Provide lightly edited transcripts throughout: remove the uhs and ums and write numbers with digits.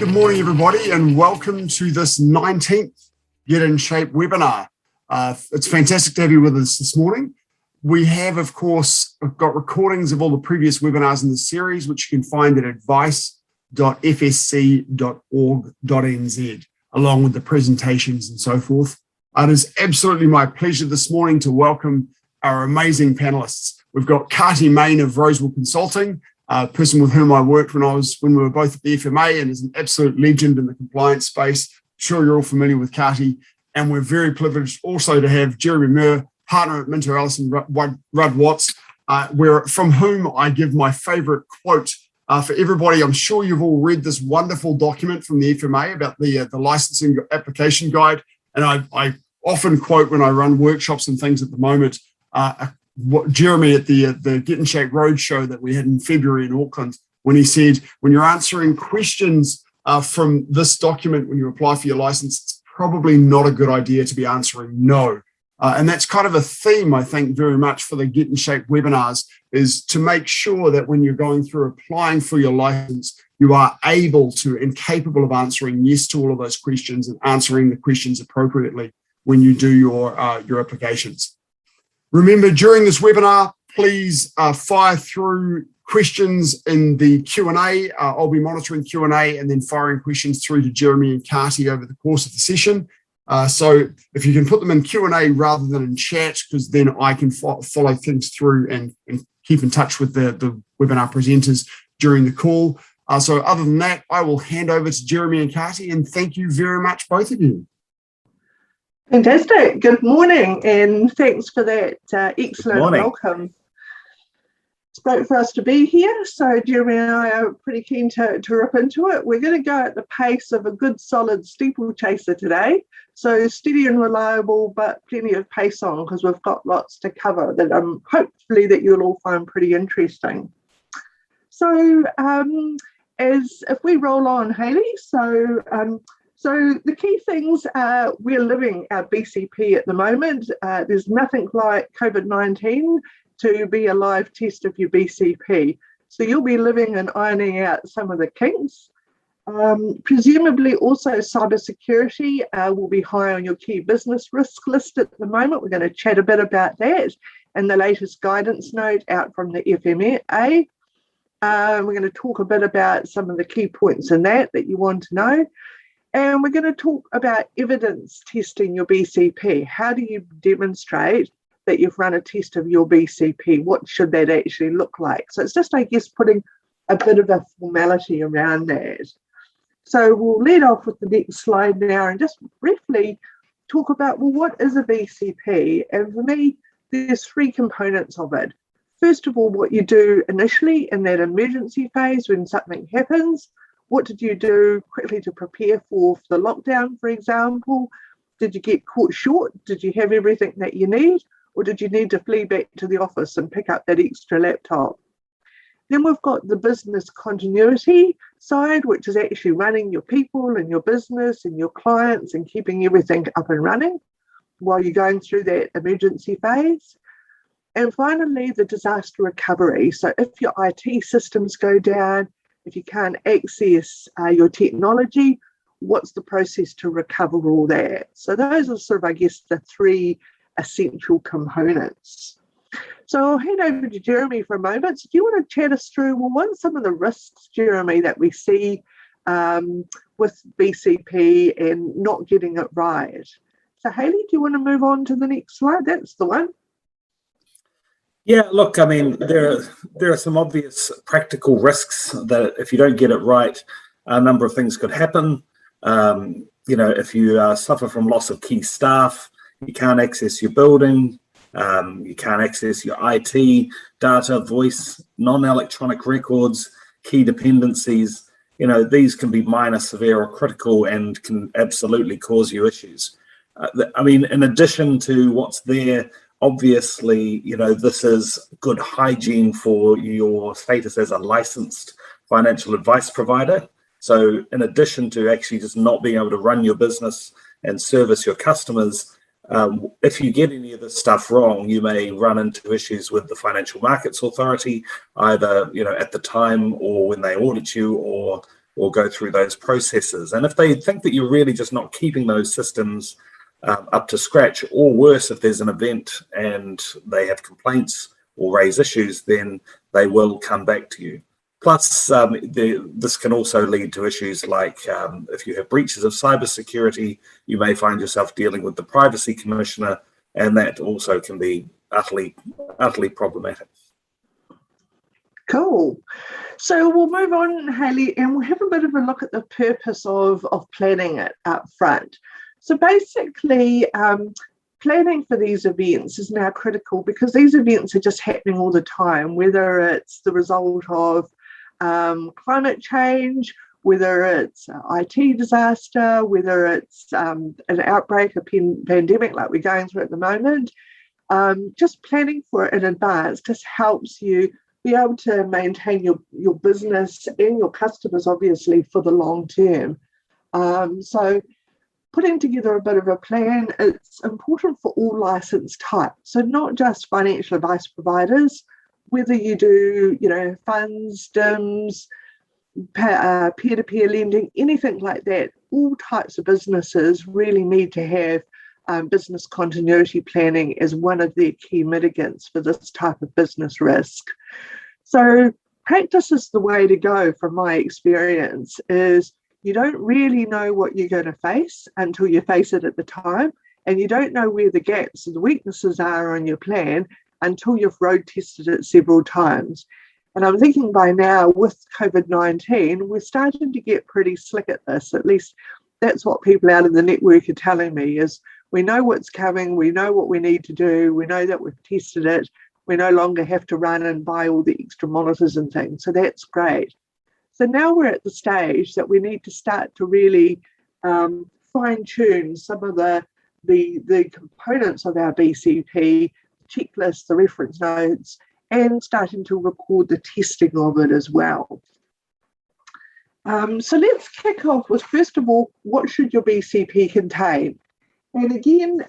good morning, everybody, and welcome to this 19th Get in Shape webinar. It's fantastic to have you with us this morning. We have, of course, got recordings of all the previous webinars in the series, which you can find at advice.fsc.org.nz, along with the presentations and so forth. It is absolutely my pleasure this morning to welcome our amazing panelists. We've got Karty Mayne of Rosewill Consulting, a person with whom I worked when we were both at the FMA and is an absolute legend in the compliance space. I'm sure you're all familiar with Karty. And we're very privileged also to have Jeremy Muir, partner at MinterEllisonRuddWatts, from whom I give my favorite quote for everybody. I'm sure you've all read this wonderful document from the FMA about the licensing application guide. And I often quote when I run workshops and things at the moment, what Jeremy at the Get in Shape Roadshow that we had in February in Auckland, when he said, when you're answering questions from this document when you apply for your license, it's probably not a good idea to be answering no. And that's kind of a theme, I think, very much for the Get in Shape webinars, is to make sure that when you're going through applying for your license, you are able to and capable of answering yes to all of those questions and answering the questions appropriately when you do your applications. Remember, during this webinar, please fire through questions in the Q&A. I'll be monitoring Q&A and then firing questions through to Jeremy and Karty over the course of the session. So if you can put them in Q&A rather than in chat, because then I can follow things through and keep in touch with the webinar presenters during the call. So other than that, I will hand over to Jeremy and Karty, and thank you very much, both of you. Fantastic. Good morning, and thanks for that excellent welcome. It's great for us to be here. So Jeremy and I are pretty keen to rip into it. We're going to go at the pace of a good solid steeplechaser today. So steady and reliable, but plenty of pace on, because we've got lots to cover that hopefully that you'll all find pretty interesting. So as if we roll on, Hayley, so the key things are we're living our BCP at the moment. There's nothing like COVID-19 to be a live test of your BCP. So you'll be living and ironing out some of the kinks. Presumably also cybersecurity will be high on your key business risk list at the moment. We're going to chat a bit about that and the latest guidance note out from the FMA. We're going to talk a bit about some of the key points in that you want to know. And we're going to talk about evidence testing your BCP. How do you demonstrate that you've run a test of your BCP? What should that actually look like? So it's just, I guess, putting a bit of a formality around that. So we'll lead off with the next slide now and just briefly talk about, well, what is a BCP? And for me, there's three components of it. First of all, what you do initially in that emergency phase when something happens. What did you do quickly to prepare for the lockdown, for example? Did you get caught short? Did you have everything that you need? Or did you need to flee back to the office and pick up that extra laptop? Then we've got the business continuity side, which is actually running your people and your business and your clients and keeping everything up and running while you're going through that emergency phase. And finally, the disaster recovery. So if your IT systems go down, if you can't access your technology, what's the process to recover all that? So those are sort of, I guess, the three essential components. So I'll hand over to Jeremy for a moment. So do you want to chat us through, well, what are some of the risks, Jeremy, that we see with BCP and not getting it right? So Hayley, do you want to move on to the next slide? That's the one. Yeah, look, I mean, there are some obvious practical risks that if you don't get it right, a number of things could happen. If you suffer from loss of key staff, you can't access your building, you can't access your IT data, voice, non-electronic records, key dependencies. These can be minor, severe, or critical and can absolutely cause you issues. In addition to what's there, obviously, this is good hygiene for your status as a licensed financial advice provider. So in addition to actually just not being able to run your business and service your customers, if you get any of this stuff wrong, you may run into issues with the Financial Markets Authority, either at the time or when they audit you, or or go through those processes. And if they think that you're really just not keeping those systems up to scratch, or worse, if there's an event and they have complaints or raise issues, then they will come back to you. Plus, this can also lead to issues like if you have breaches of cybersecurity, you may find yourself dealing with the Privacy Commissioner, and that also can be utterly problematic. Cool. So we'll move on, Hayley, and we'll have a bit of a look at the purpose of planning it up front. So basically, planning for these events is now critical because these events are just happening all the time, whether it's the result of climate change, whether it's IT disaster, whether it's an outbreak, a pandemic like we're going through at the moment. Just planning for it in advance just helps you be able to maintain your business and your customers, obviously, for the long term. So putting together a bit of a plan, it's important for all license types. So not just financial advice providers, whether you do, funds, DIMs, peer-to-peer lending, anything like that, all types of businesses really need to have business continuity planning as one of their key mitigants for this type of business risk. So practice is the way to go from my experience. Is you don't really know what you're going to face until you face it at the time, and you don't know where the gaps and the weaknesses are on your plan until you've road tested it several times. And I'm thinking by now with COVID-19, we're starting to get pretty slick at this. At least that's what people out in the network are telling me, is we know what's coming, we know what we need to do, we know that we've tested it, we no longer have to run and buy all the extra monitors and things. So that's great. So now we're at the stage that we need to start to really fine-tune some of the components of our BCP, checklists, the reference notes, and starting to record the testing of it as well. So let's kick off with, first of all, what should your BCP contain? And again,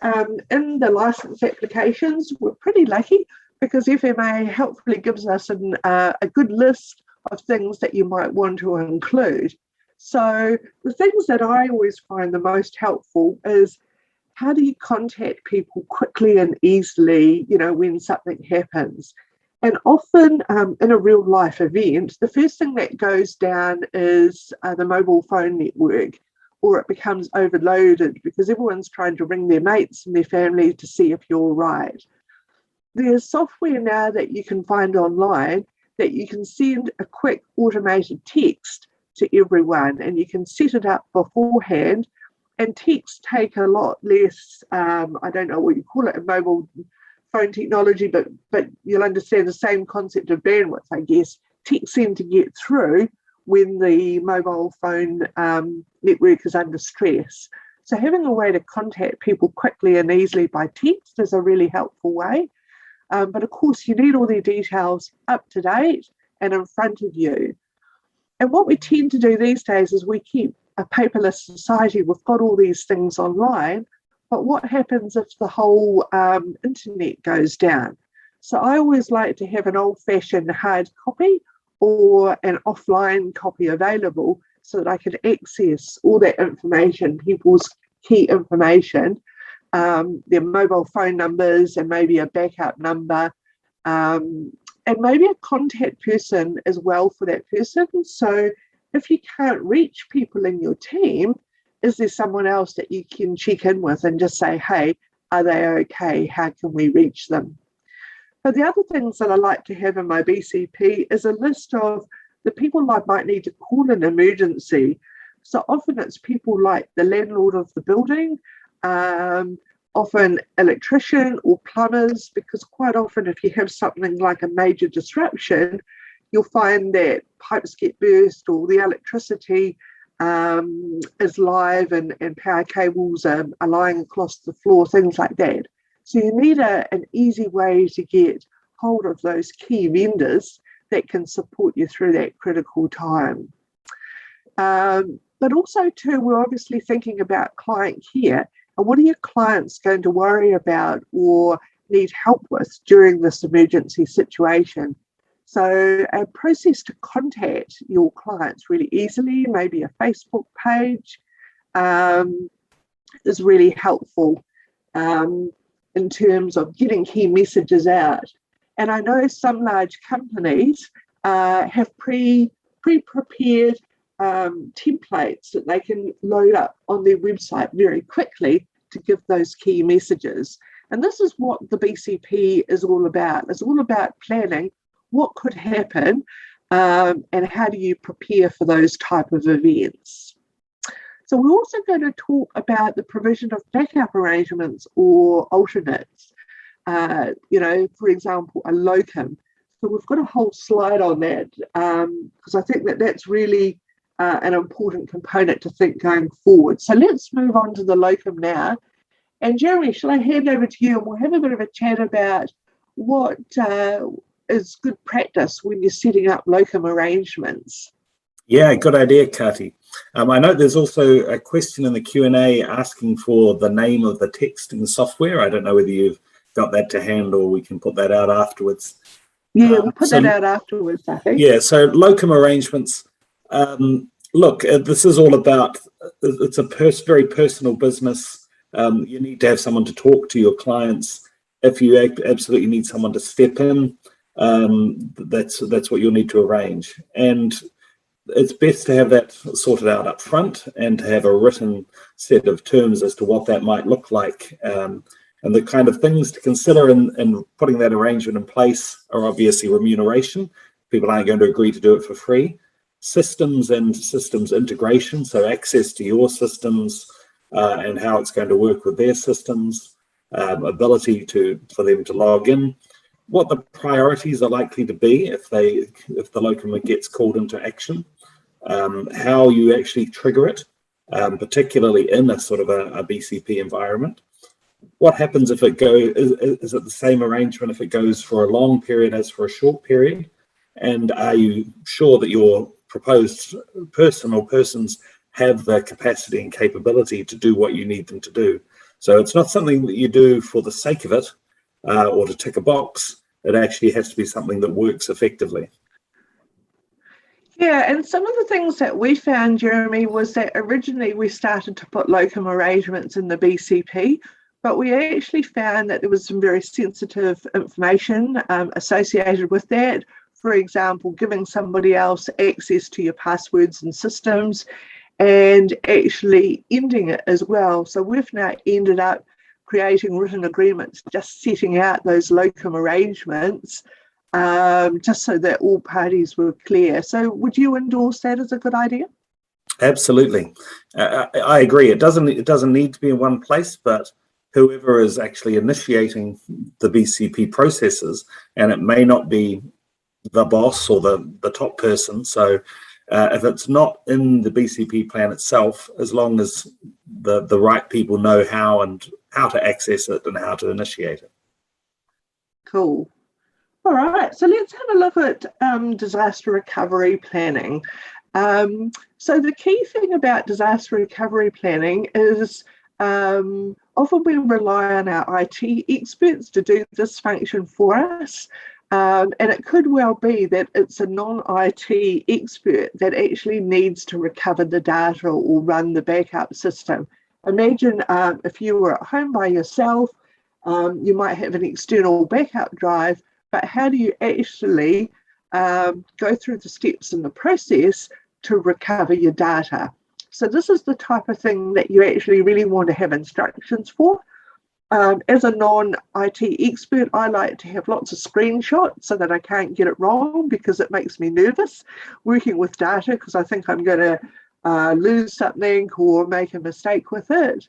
in the license applications, we're pretty lucky because FMA helpfully gives us a good list of things that you might want to include. So the things that I always find the most helpful is, how do you contact people quickly and easily, when something happens? And often in a real life event, the first thing that goes down is the mobile phone network, or it becomes overloaded because everyone's trying to ring their mates and their family to see if you're right. There's software now that you can find online that you can send a quick automated text to everyone, and you can set it up beforehand. And texts take a lot less, I don't know what you call it, mobile phone technology, but you'll understand the same concept of bandwidth, I guess. Texts seem to get through when the mobile phone network is under stress. So having a way to contact people quickly and easily by text is a really helpful way. But of course, you need all their details up to date and in front of you. And what we tend to do these days is we keep a paperless society. We've got all these things online, but what happens if the whole internet goes down? So I always like to have an old-fashioned hard copy or an offline copy available so that I can access all that information, people's key information, their mobile phone numbers and maybe a backup number, and maybe a contact person as well for that person. So if you can't reach people in your team, is there someone else that you can check in with and just say, hey, are they okay? How can we reach them? But the other things that I like to have in my BCP is a list of the people I might need to call in emergency. So often it's people like the landlord of the building, often electrician or plumbers, because quite often if you have something like a major disruption, you'll find that pipes get burst or the electricity is live and power cables are lying across the floor, things like that. So you need an easy way to get hold of those key vendors that can support you through that critical time. But also too, we're obviously thinking about client care. And what are your clients going to worry about or need help with during this emergency situation? So a process to contact your clients really easily, maybe a Facebook page, is really helpful in terms of getting key messages out. And I know some large companies have pre-prepared templates that they can load up on their website very quickly to give those key messages. And this is what the BCP is all about. It's all about planning what could happen and how do you prepare for those type of events. So we're also going to talk about the provision of backup arrangements or alternates. For example, a locum. So we've got a whole slide on that because I think that that's really an important component to think going forward. So let's move on to the locum now. And Jeremy, shall I hand over to you and we'll have a bit of a chat about what is good practice when you're setting up locum arrangements? Yeah, good idea, Karty. I know there's also a question in the Q&A asking for the name of the texting software. I don't know whether you've got that to hand or we can put that out afterwards. Yeah, we'll put that out afterwards, I think. Yeah, so locum arrangements. Look, this is all about, it's a very personal business. You need to have someone to talk to your clients. If you absolutely need someone to step in, that's what you'll need to arrange. And it's best to have that sorted out up front and to have a written set of terms as to what that might look like. And the kind of things to consider in putting that arrangement in place are obviously remuneration. People aren't going to agree to do it for free. Systems and systems integration, so access to your systems and how it's going to work with their systems, ability for them to log in, what the priorities are likely to be if the locum gets called into action, how you actually trigger it, particularly in a sort of a BCP environment. What happens if it goes, is it the same arrangement if it goes for a long period as for a short period? And are you sure that your proposed person or persons have the capacity and capability to do what you need them to do? So it's not something that you do for the sake of it or to tick a box. It actually has to be something that works effectively. Yeah, and some of the things that we found, Jeremy, was that originally we started to put locum arrangements in the BCP, but we actually found that there was some very sensitive information associated with that. For example, giving somebody else access to your passwords and systems and actually ending it as well. So we've now ended up creating written agreements, just setting out those locum arrangements, just so that all parties were clear. So would you endorse that as a good idea? Absolutely. I agree. It doesn't need to be in one place, but whoever is actually initiating the BCP processes, and it may not be the boss or the top person. So if it's not in the BCP plan itself, as long as the right people know how to access it and how to initiate it. Cool. All right, so let's have a look at disaster recovery planning. So the key thing about disaster recovery planning is often we rely on our IT experts to do this function for us. And it could well be that it's a non-IT expert that actually needs to recover the data or run the backup system. Imagine if you were at home by yourself, you might have an external backup drive, but how do you actually go through the steps in the process to recover your data? So this is the type of thing that you actually really want to have instructions for. As a non-IT expert, I like to have lots of screenshots so that I can't get it wrong, because it makes me nervous working with data, because I think I'm going to lose something or make a mistake with it.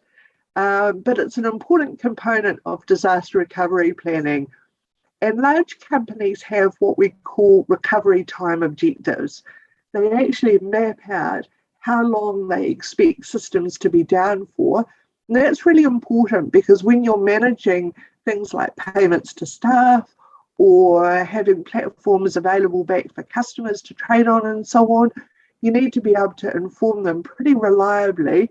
But it's an important component of disaster recovery planning. And large companies have what we call recovery time objectives. They actually map out how long they expect systems to be down for. And that's really important, because when you're managing things like payments to staff or having platforms available back for customers to trade on and so on, you need to be able to inform them pretty reliably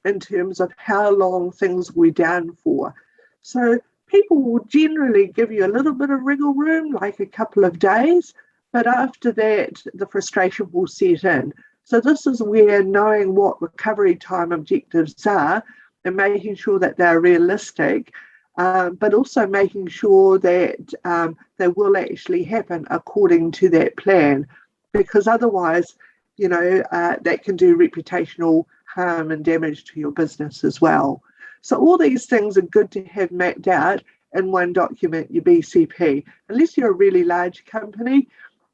in terms of how long things were down for. So people will generally give you a little bit of wriggle room, like a couple of days, but after that, the frustration will set in. So this is where knowing what recovery time objectives are and making sure that they're realistic, but also making sure that they will actually happen according to that plan, because otherwise, that can do reputational harm and damage to your business as well. So all these things are good to have mapped out in one document, your BCP. Unless you're a really large company,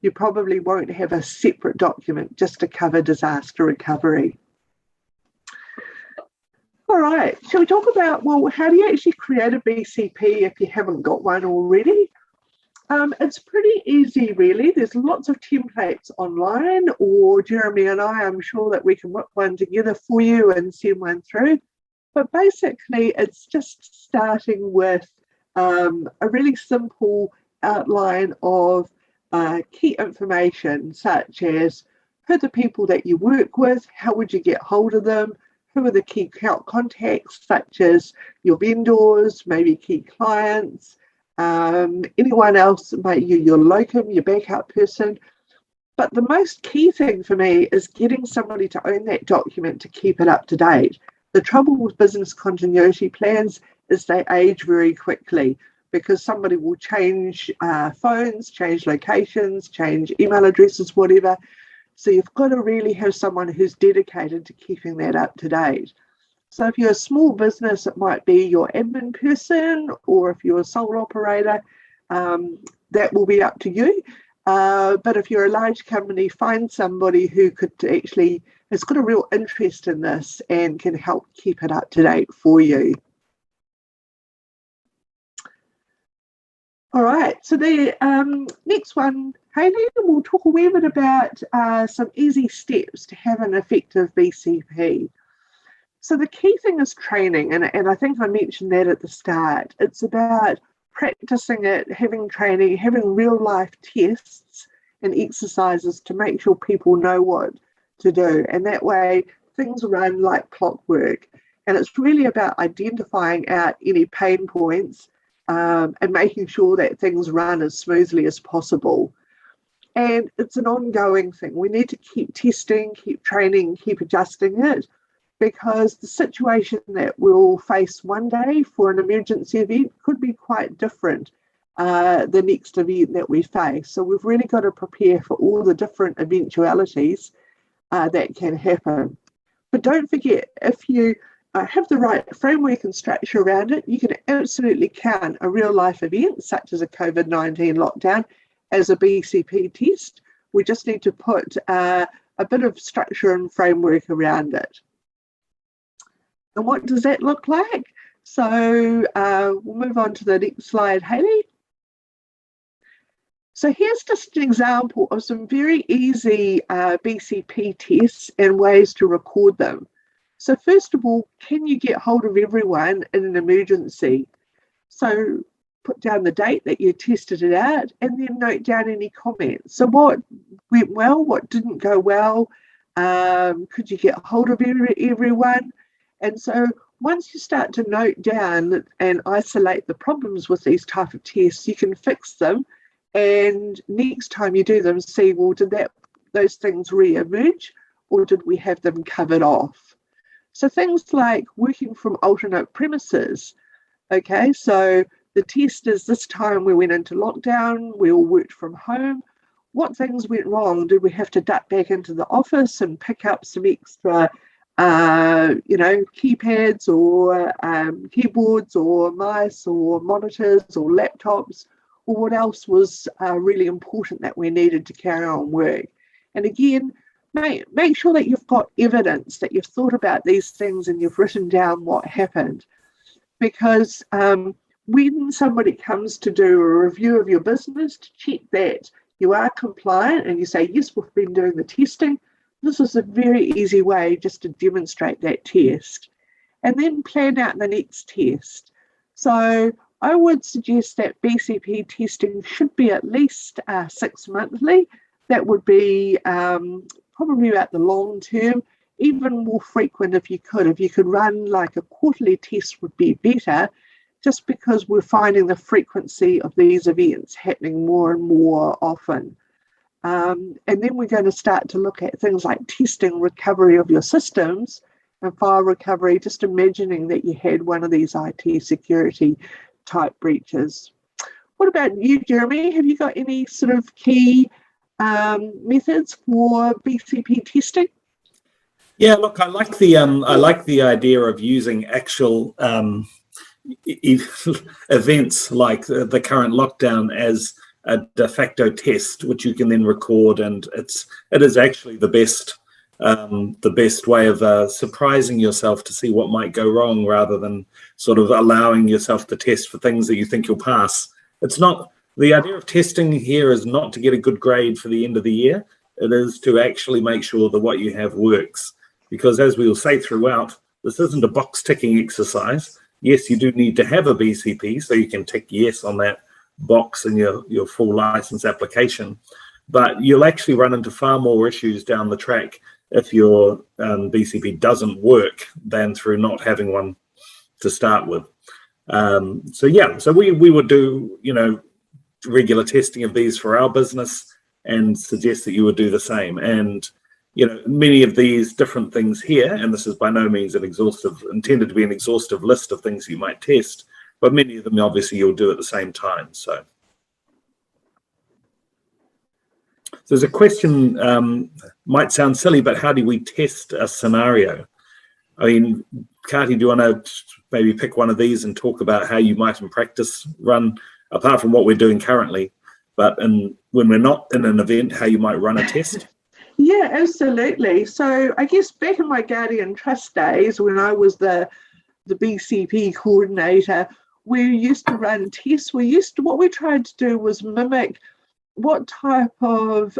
you probably won't have a separate document just to cover disaster recovery. All right, shall we talk about, well, how do you actually create a BCP if you haven't got one already? It's pretty easy, really. There's lots of templates online, or Jeremy and I'm sure that we can whip one together for you and send one through. But basically, it's just starting with a really simple outline of key information, such as who are the people that you work with, how would you get hold of them, who are the key contacts, such as your vendors, maybe key clients, anyone else, maybe your Locum, your backup person. But the most key thing for me is getting somebody to own that document to keep it up to date. The trouble with business continuity plans is they age very quickly, because somebody will change phones, change locations, change email addresses, whatever. So you've got to really have someone who's dedicated to keeping that up to date. So if you're a small business, it might be your admin person, or if you're a sole operator, that will be up to you. But if you're a large company, find somebody who could actually has got a real interest in this and can help keep it up to date for you. All right, so the next one, Hayley, we'll talk a wee bit about some easy steps to have an effective BCP. So the key thing is training, and I think I mentioned that at the start. It's about practicing it, having training, having real life tests and exercises to make sure people know what to do. And that way things run like clockwork. And it's really about identifying out any pain points and making sure that things run as smoothly as possible. And it's an ongoing thing. We need to keep testing, keep training, keep adjusting it, because the situation that we'll face one day for an emergency event could be quite different the next event that we face. So we've really got to prepare for all the different eventualities that can happen. But don't forget, if you have the right framework and structure around it, you can absolutely count a real life event such as a COVID-19 lockdown as a BCP test. We just need to put a bit of structure and framework around it. And what does that look like? So we'll move on to the next slide, Hayley. So here's just an example of some very easy BCP tests and ways to record them. So first of all, can you get hold of everyone in an emergency? So put down the date that you tested it out, and then note down any comments. So what went well, what didn't go well, could you get hold of everyone? And so once you start to note down and isolate the problems with these type of tests, you can fix them. And next time you do them, see, well, did those things re-emerge, or did we have them covered off? So things like working from alternate premises. Okay, so the test is this time we went into lockdown, we all worked from home. What things went wrong? Did we have to duck back into the office and pick up some extra keypads or keyboards or mice or monitors or laptops, or what else was really important that we needed to carry on work? And again, make sure that you've got evidence, that you've thought about these things and you've written down what happened. Because when somebody comes to do a review of your business to check that you are compliant and you say, yes, we've been doing the testing, this is a very easy way just to demonstrate that test. And then plan out the next test. So I would suggest that BCP testing should be at least 6 monthly. That would be probably about the long term, even more frequent if you could. If you could run like a quarterly test would be better, just because we're finding the frequency of these events happening more and more often. And then we're going to start to look at things like testing recovery of your systems and file recovery, just imagining that you had one of these IT security type breaches. What about you, Jeremy? Have you got any sort of key methods for BCP testing? Yeah, look, I like the idea of using actual events like the current lockdown as a de facto test, which you can then record, and it is actually the best way of surprising yourself to see what might go wrong, rather than sort of allowing yourself to test for things that you think you'll pass. It's not, the idea of testing here is not to get a good grade for the end of the year. It is to actually make sure that what you have works. Because as we will say throughout, this isn't a box ticking exercise. Yes, you do need to have a BCP, so you can tick yes on that box in your full license application. But you'll actually run into far more issues down the track if your BCP doesn't work than through not having one to start with. So we would do, regular testing of these for our business, and suggest that you would do the same. And many of these different things here, and this is by no means intended to be an exhaustive list of things you might test, but many of them obviously you'll do at the same time. So there's a question, might sound silly, but how do we test a scenario? I mean, Karty, do you want to maybe pick one of these and talk about how you might in practice run, apart from what we're doing currently, but when we're not in an event, how you might run a test? Yeah, absolutely. So I guess back in my Guardian Trust days, when I was the BCP coordinator, we used to run tests. What we tried to do was mimic what type of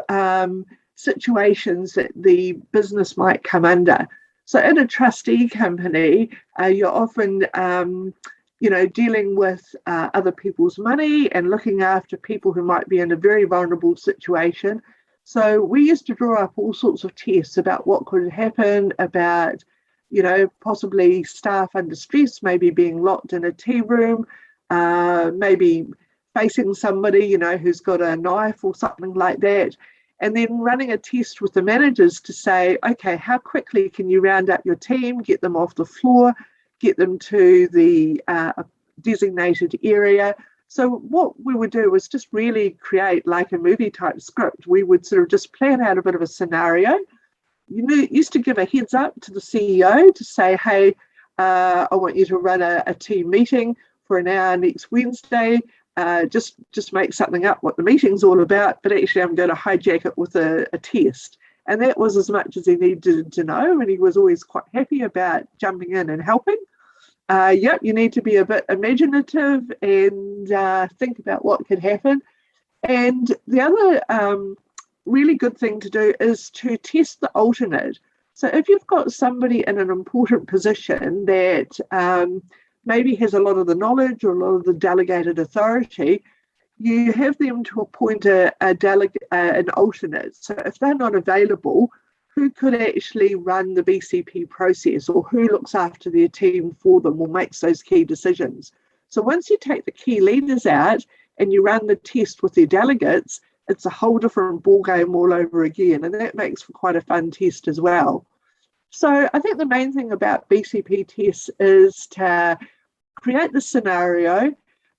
situations that the business might come under. So in a trustee company, you're often, dealing with other people's money and looking after people who might be in a very vulnerable situation. So we used to draw up all sorts of tests about what could happen, about, possibly staff under stress, maybe being locked in a tea room, maybe facing somebody, who's got a knife or something like that. And then running a test with the managers to say, okay, how quickly can you round up your team, get them off the floor, get them to the designated area. So what we would do was just really create like a movie type script. We would sort of just plan out a bit of a scenario. Used to give a heads up to the CEO to say, hey, I want you to run a team meeting for an hour next Wednesday. Just make something up what the meeting's all about, but actually I'm going to hijack it with a test. And that was as much as he needed to know, and he was always quite happy about jumping in and helping. You need to be a bit imaginative and think about what could happen. And the other really good thing to do is to test the alternate. So if you've got somebody in an important position that maybe has a lot of the knowledge or a lot of the delegated authority, you have them to appoint an alternate. So if they're not available, who could actually run the BCP process, or who looks after their team for them or makes those key decisions? So once you take the key leaders out and you run the test with their delegates, it's a whole different ballgame all over again, and that makes for quite a fun test as well. So I think the main thing about BCP tests is to create the scenario,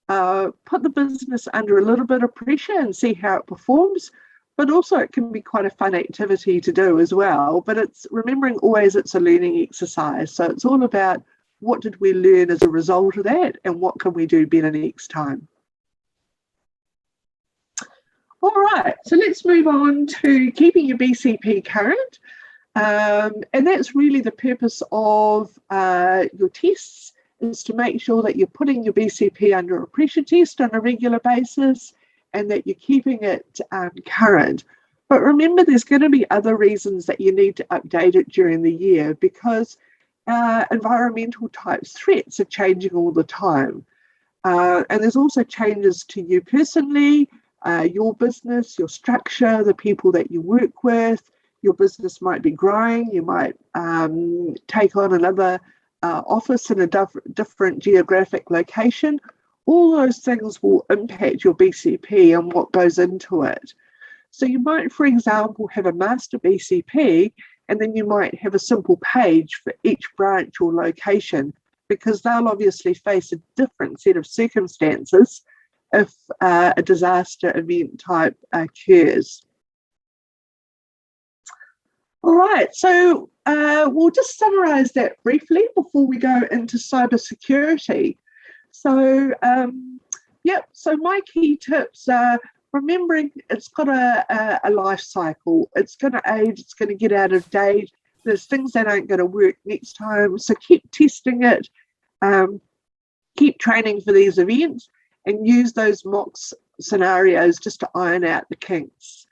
put the business under a little bit of pressure and see how it performs. But also it can be quite a fun activity to do as well. But it's remembering always it's a learning exercise. So it's all about what did we learn as a result of that and what can we do better next time. All right, so let's move on to keeping your BCP current. And that's really the purpose of your tests, is to make sure that you're putting your BCP under a pressure test on a regular basis, and that you're keeping it current. But remember, there's going to be other reasons that you need to update it during the year, because environmental type threats are changing all the time. And there's also changes to you personally, your business, your structure, the people that you work with. Your business might be growing. You might take on another office in a different geographic location. All those things will impact your BCP and what goes into it. So you might, for example, have a master BCP, and then you might have a simple page for each branch or location, because they'll obviously face a different set of circumstances if a disaster event type occurs. All right, so we'll just summarise that briefly before we go into cybersecurity. So, so my key tips are remembering it's got a life cycle. It's going to age, it's going to get out of date. There's things that aren't going to work next time. So keep testing it, keep training for these events, and use those mock scenarios just to iron out the kinks.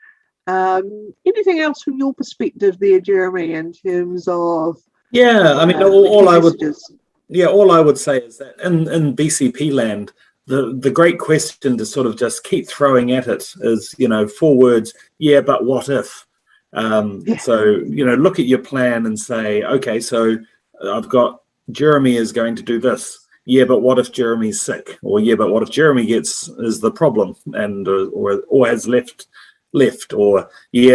Anything else from your perspective there, Jeremy, in terms of I mean, all I would say is that in BCP land, the great question to sort of just keep throwing at it is, 4 words, but what if? So, look at your plan and say, okay, so I've got Jeremy is going to do this. But what if Jeremy's sick? Or but what if Jeremy is the problem and or has left? Or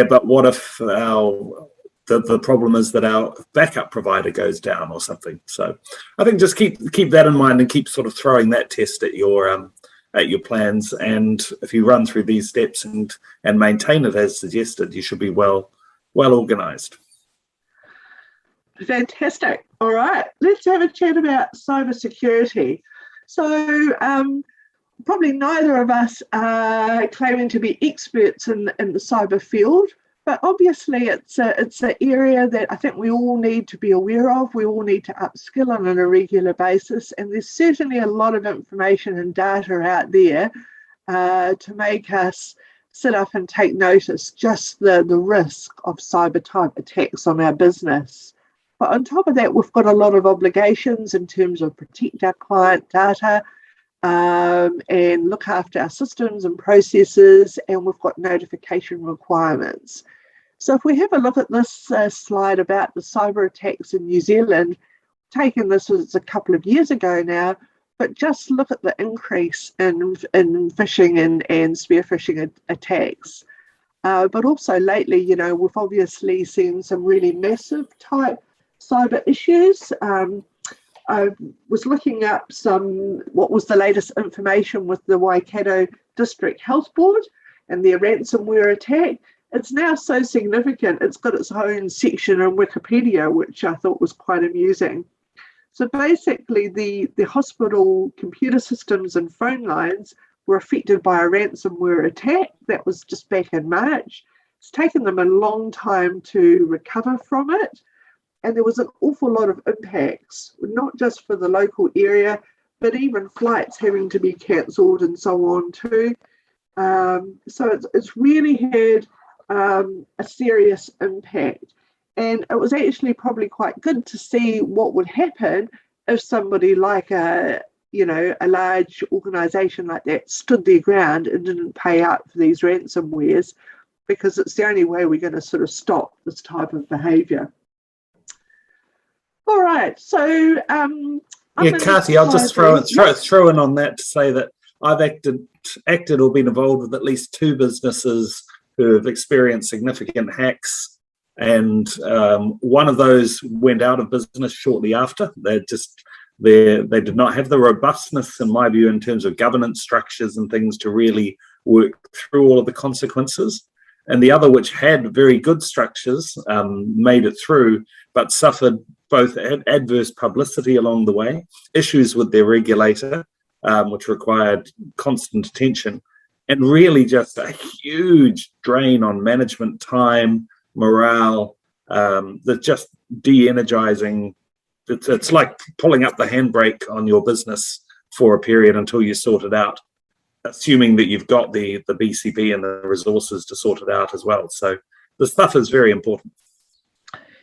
but what if the problem is that our backup provider goes down or something? So I think just keep that in mind and keep sort of throwing that test at your plans. And if you run through these steps and maintain it as suggested, you should be well organized. Fantastic. All right, let's have a chat about cybersecurity. So probably neither of us are claiming to be experts in the cyber field, but obviously it's an area that I think we all need to be aware of. We all need to upskill on a regular basis, and there's certainly a lot of information and data out there to make us sit up and take notice just the risk of cyber type attacks on our business. But on top of that, we've got a lot of obligations in terms of protect our client data, and look after our systems and processes, and we've got notification requirements. So if we have a look at this slide about the cyber attacks in New Zealand, taken this as a couple of years ago now, but just look at the increase in phishing and spear phishing attacks. But also lately, we've obviously seen some really massive type cyber issues. I was looking up what was the latest information with the Waikato District Health Board and their ransomware attack. It's now so significant, it's got its own section on Wikipedia, which I thought was quite amusing. So basically, the hospital computer systems and phone lines were affected by a ransomware attack. That was just back in March. It's taken them a long time to recover from it. And there was an awful lot of impacts, not just for the local area, but even flights having to be cancelled and so on too. So it's really had a serious impact. And it was actually probably quite good to see what would happen if somebody like a large organisation like that stood their ground and didn't pay out for these ransomwares, because it's the only way we're going to sort of stop this type of behaviour. All right, so Karty, I'll just throw in on that to say that I've acted or been involved with at least 2 businesses who have experienced significant hacks, and one of those went out of business shortly after. They did not have the robustness, in my view, in terms of governance structures and things to really work through all of the consequences. And the other, which had very good structures, made it through, but suffered both adverse publicity along the way, issues with their regulator, which required constant attention, and really just a huge drain on management time, morale, that's just de-energizing. It's like pulling up the handbrake on your business for a period until you sort it out, assuming that you've got the BCP and the resources to sort it out as well. So the stuff is very important.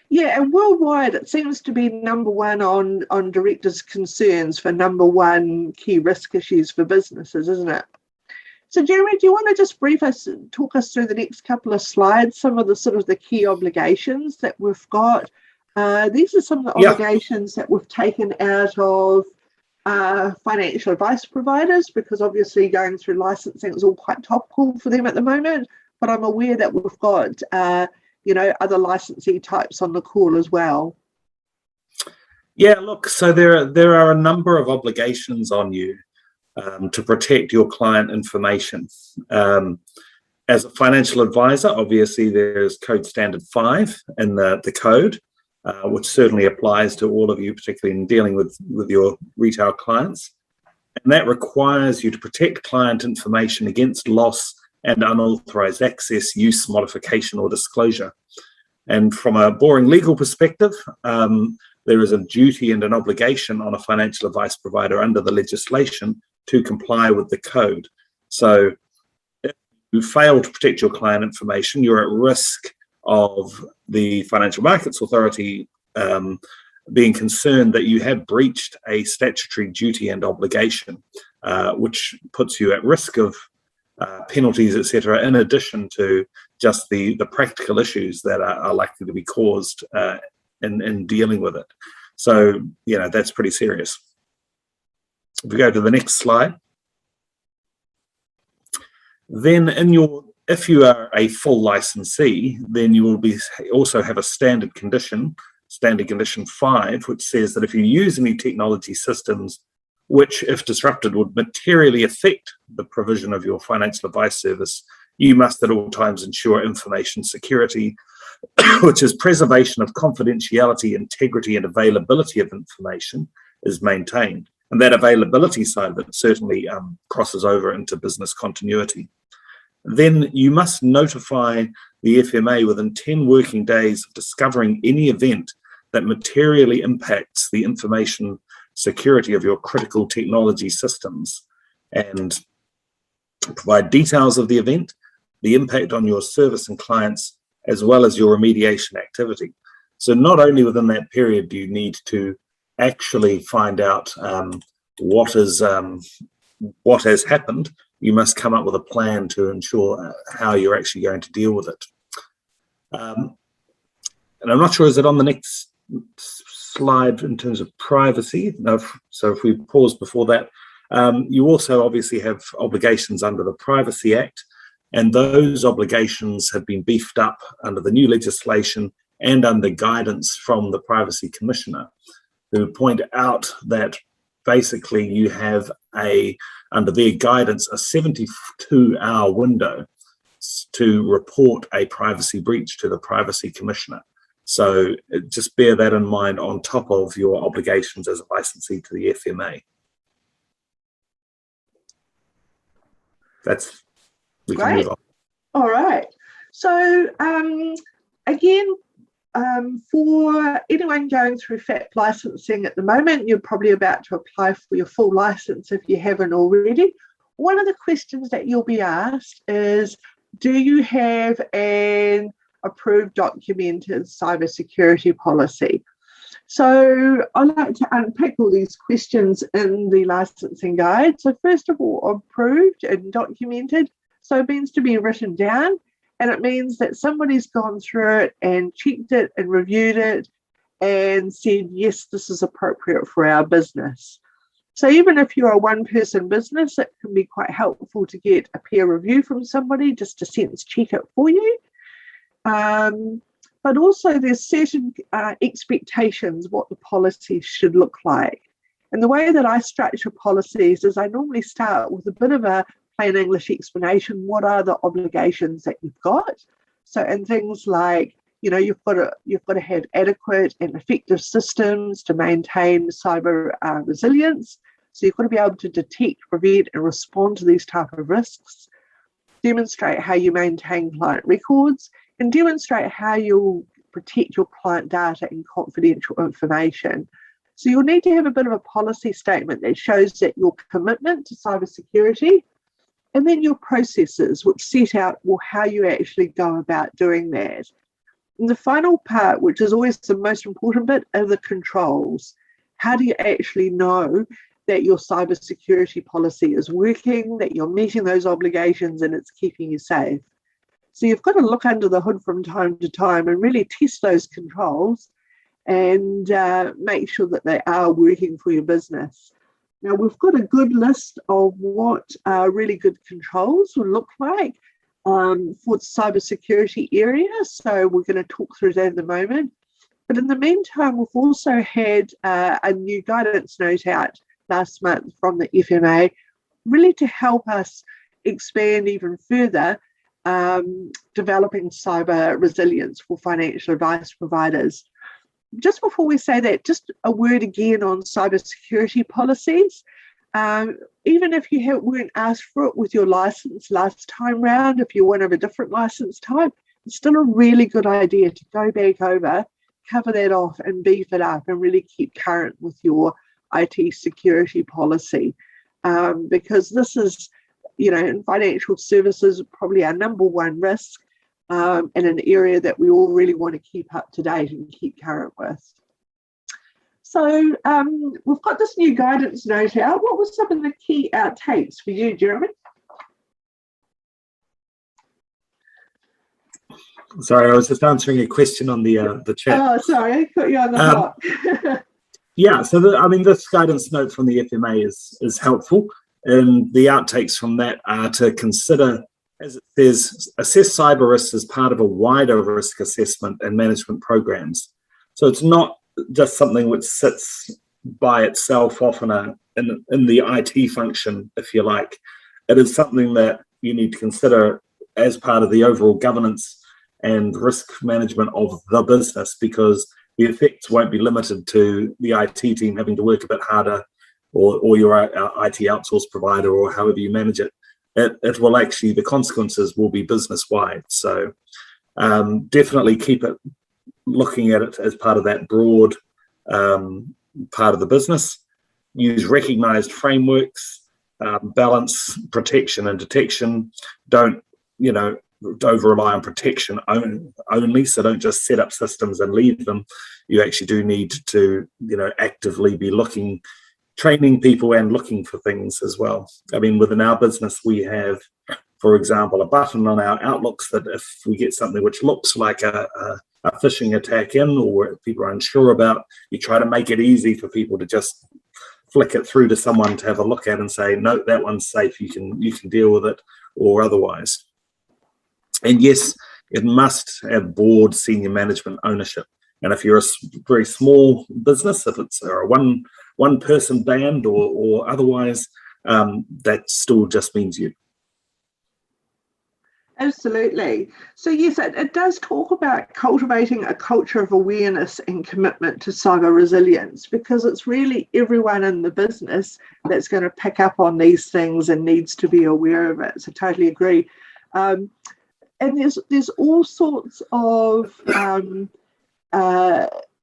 Yeah, and worldwide, it seems to be number one on directors' concerns for number one key risk issues for businesses, isn't it? So, Jeremy, do you want to just talk us through the next couple of slides, some of the sort of the key obligations that we've got? These are some of the obligations that we've taken out of financial advice providers, because obviously going through licensing is all quite topical for them at the moment. but I'm aware that we've got, other licensee types on the call as well. Yeah, look, so there are a number of obligations on you to protect your client information. As a financial advisor, obviously there's Code Standard 5 in the code, which certainly applies to all of you, particularly in dealing with your retail clients. And that requires you to protect client information against loss and unauthorized access, use, modification, or disclosure. And from a boring legal perspective, there is a duty and an obligation on a financial advice provider under the legislation to comply with the code. So if you fail to protect your client information, you're at risk of the Financial Markets Authority being concerned that you have breached a statutory duty and obligation, which puts you at risk of penalties, etc., in addition to just the practical issues that are likely to be caused in dealing with it. So, that's pretty serious. If we go to the next slide, then if you are a full licensee, then you will also have a standard condition 5, which says that if you use any technology systems which, if disrupted, would materially affect the provision of your financial advice service, you must at all times ensure information security, which is preservation of confidentiality, integrity, and availability of information, is maintained. And that availability side of it certainly crosses over into business continuity. Then you must notify the FMA within 10 working days of discovering any event that materially impacts the information security of your critical technology systems, and provide details of the event, the impact on your service and clients, as well as your remediation activity. So not only within that period do you need to actually find out what has happened, you must come up with a plan to ensure how you're actually going to deal with it. And I'm not sure, is it on the next slide in terms of privacy? No, so if we pause before that, you also obviously have obligations under the Privacy Act, and those obligations have been beefed up under the new legislation and under guidance from the Privacy Commissioner, who point out that basically you have under their guidance, a 72-hour window to report a privacy breach to the Privacy Commissioner. So just bear that in mind on top of your obligations as a licensee to the FMA. We can move on. All right. So again, for anyone going through FAP licensing at the moment, you're probably about to apply for your full license if you haven't already. One of the questions that you'll be asked is, do you have an approved documented cybersecurity policy? So I like to unpick all these questions in the licensing guide. So first of all, approved and documented. So it means to be written down, and it means that somebody's gone through it and checked it and reviewed it and said, yes, this is appropriate for our business. So even if you're a one-person business, it can be quite helpful to get a peer review from somebody just to sense check it for you. But also there's certain expectations what the policies should look like. And the way that I structure policies is I normally start with a bit of a plain English explanation. What are the obligations that you've got? So, and things like, you've got to have adequate and effective systems to maintain cyber resilience. So you've got to be able to detect, prevent, and respond to these type of risks. Demonstrate how you maintain client records, and demonstrate how you'll protect your client data and confidential information. So you'll need to have a bit of a policy statement that shows that your commitment to cybersecurity, and then your processes, which set out how you actually go about doing that. And the final part, which is always the most important bit, are the controls. How do you actually know that your cybersecurity policy is working, that you're meeting those obligations and it's keeping you safe? So you've got to look under the hood from time to time and really test those controls and make sure that they are working for your business. Now, we've got a good list of what really good controls will look like. for the cybersecurity area. So we're going to talk through that in a moment. But in the meantime, we've also had a new guidance note out last month from the FMA, really to help us expand even further developing cyber resilience for financial advice providers. Just before we say that, just a word again on cybersecurity policies. Even if you weren't asked for it with your license last time round, if you're one of a different license type, it's still a really good idea to go back over, cover that off and beef it up and really keep current with your IT security policy. Because this is, in financial services, probably our number one risk and an area that we all really want to keep up to date and keep current with. So we've got this new guidance note out. What were some of the key outtakes for you, Jeremy? Sorry, I was just answering a question on the chat. Oh, sorry, I put you on the hot. Yeah, so this guidance note from the FMA is helpful, and the outtakes from that are to consider, as it says, assess cyber risks as part of a wider risk assessment and management programs. So it's not just something which sits by itself off in the IT function, if you like. It is something that you need to consider as part of the overall governance and risk management of the business, because the effects won't be limited to the IT team having to work a bit harder, or your IT outsource provider, or however you manage it. It will actually, the consequences will be business wide. So definitely keep it looking at it as part of that broad part of the business. Use recognized frameworks, balance protection and detection. Don't rely on protection only. So don't just set up systems and leave them. You actually do need to, actively be training people and looking for things as well. Within our business, we have, for example, a button on our Outlooks that if we get something which looks like a phishing attack in, or people are unsure about, you try to make it easy for people to just flick it through to someone to have a look at and say, no, that one's safe, you can deal with it, or otherwise. And yes, it must have board senior management ownership. And if you're a very small business, if it's a one person band or otherwise, that still just means you. Absolutely. So yes, it does talk about cultivating a culture of awareness and commitment to cyber resilience, because it's really everyone in the business that's going to pick up on these things and needs to be aware of it. So totally agree. And there's all sorts of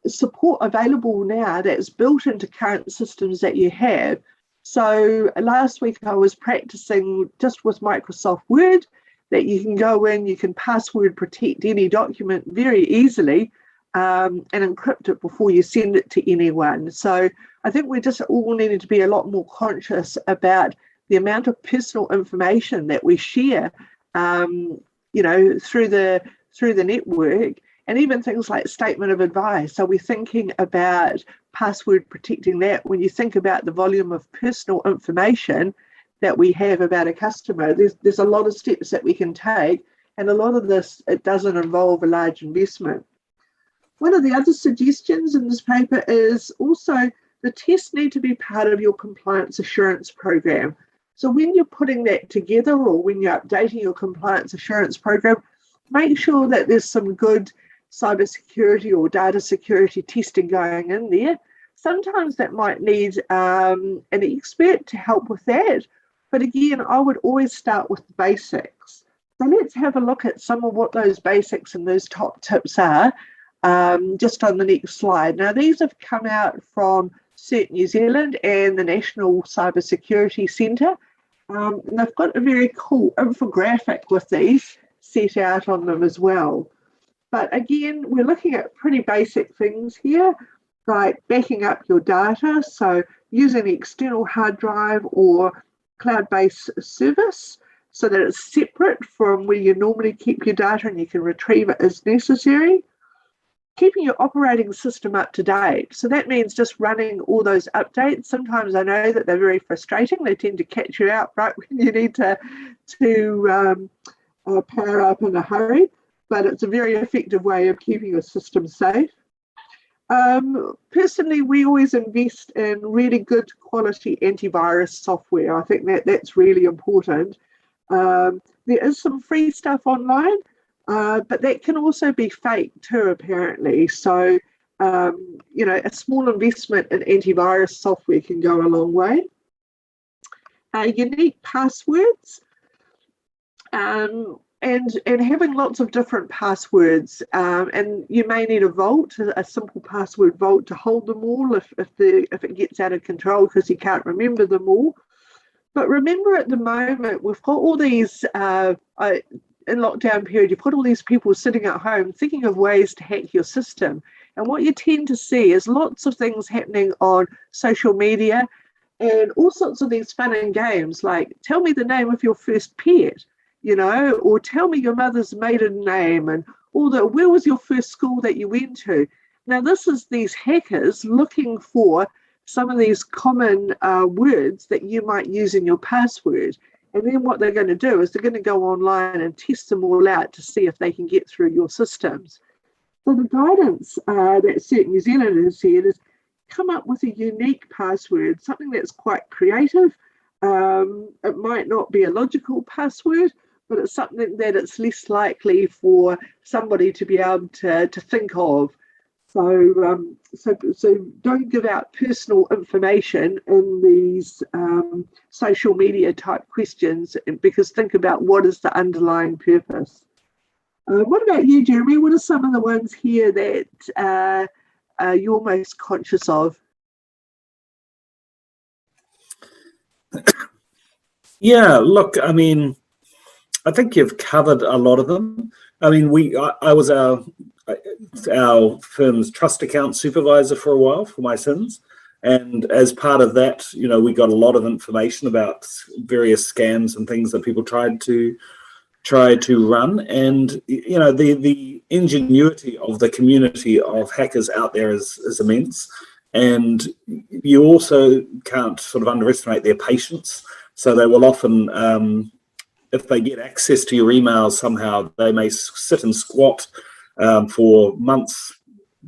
support available now that's built into current systems that you have. So last week I was practicing just with Microsoft Word, that you can go in, you can password protect any document very easily and encrypt it before you send it to anyone. So I think we just all needed to be a lot more conscious about the amount of personal information that we share, through the network, and even things like statement of advice. Are we thinking about password protecting that? When you think about the volume of personal information that we have about a customer, there's a lot of steps that we can take, and a lot of this, it doesn't involve a large investment. One of the other suggestions in this paper is also the tests need to be part of your compliance assurance program. So when you're putting that together, or when you're updating your compliance assurance program, make sure that there's some good cybersecurity or data security testing going in there. Sometimes that might need an expert to help with that. But again, I would always start with the basics. So let's have a look at some of what those basics and those top tips are, just on the next slide. Now, these have come out from CERT New Zealand and the National Cybersecurity Centre. And they've got a very cool infographic with these set out on them as well. But again, we're looking at pretty basic things here, like backing up your data. So using an external hard drive or cloud-based service so that it's separate from where you normally keep your data and you can retrieve it as necessary. Keeping your operating system up to date. So that means just running all those updates. Sometimes I know that they're very frustrating. They tend to catch you out right when you need to power up in a hurry, but it's a very effective way of keeping your system safe. Personally, we always invest in really good quality antivirus software. I think that's really important. There is some free stuff online, but that can also be fake too, apparently. So, a small investment in antivirus software can go a long way. Unique passwords. And having lots of different passwords, and you may need a vault, a simple password vault to hold them all if it gets out of control because you can't remember them all. But remember, at the moment we've got all these in lockdown period, you've got all these people sitting at home thinking of ways to hack your system, and what you tend to see is lots of things happening on social media and all sorts of these fun and games, like tell me the name of your first pet, or tell me your mother's maiden name, and where was your first school that you went to. Now, this is these hackers looking for some of these common words that you might use in your password. And then what they're going to do is they're going to go online and test them all out to see if they can get through your systems. So the guidance that CERT New Zealand has said is come up with a unique password, something that's quite creative. It might not be a logical password, but it's something that it's less likely for somebody to be able to think of. So don't give out personal information in these social media type questions, because think about what is the underlying purpose. What about you, Jeremy? What are some of the ones here that you're most conscious of? Yeah, look, I mean, I think you've covered a lot of them. I mean, I was our firm's trust account supervisor for a while for my sins, and as part of that, we got a lot of information about various scams and things that people tried to run, and the ingenuity of the community of hackers out there is immense, and you also can't sort of underestimate their patience. So they will often, if they get access to your emails somehow, they may sit and squat for months,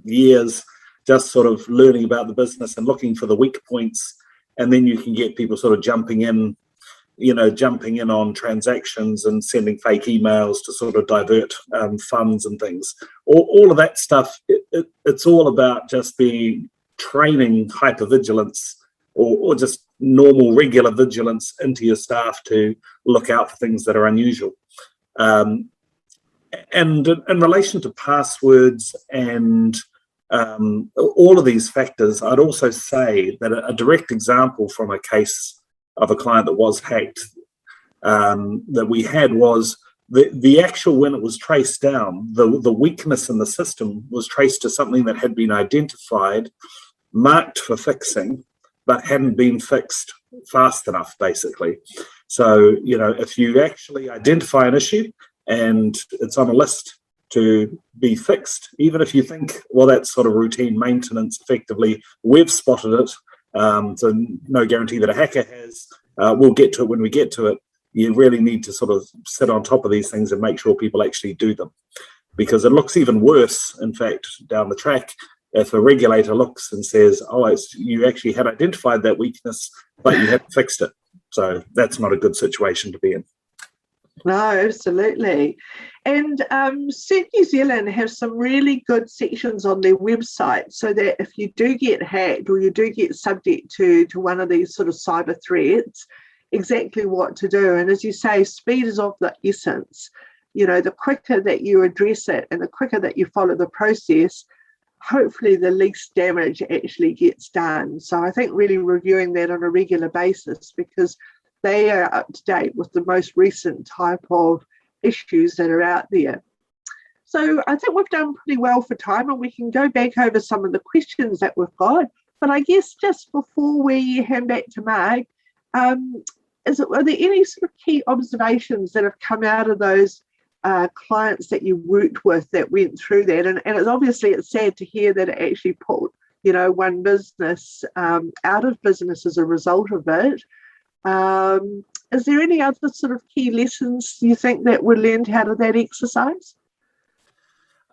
years, just sort of learning about the business and looking for the weak points, and then you can get people sort of jumping in on transactions and sending fake emails to sort of divert funds and things. All of that stuff, it's all about just training hypervigilance or just normal, regular vigilance into your staff to look out for things that are unusual. And in relation to passwords and all of these factors, I'd also say that a direct example from a case of a client that was hacked that we had was the actual, when it was traced down, the weakness in the system was traced to something that had been identified, marked for fixing, but hadn't been fixed fast enough, basically. So, if you actually identify an issue and it's on a list to be fixed, even if you think, well, that's sort of routine maintenance, effectively, we've spotted it, so no guarantee that a hacker has, we'll get to it when we get to it. You really need to sort of sit on top of these things and make sure people actually do them, because it looks even worse, in fact, down the track, if a regulator looks and says, oh, you actually had identified that weakness, but you haven't fixed it. So that's not a good situation to be in. No, absolutely. And CERT New Zealand has some really good sections on their website, so that if you do get hacked or you do get subject to one of these sort of cyber threats, exactly what to do. And as you say, speed is of the essence. The quicker that you address it and the quicker that you follow the process, hopefully the least damage actually gets done. So I think really reviewing that on a regular basis, because they are up to date with the most recent type of issues that are out there. So I think we've done pretty well for time, and we can go back over some of the questions that we've got. But I guess just before we hand back to Mark, are there any sort of key observations that have come out of those clients that you worked with that went through that? And it's sad to hear that it actually put one business out of business as a result of it. Is there any other sort of key lessons you think that were learned out of that exercise?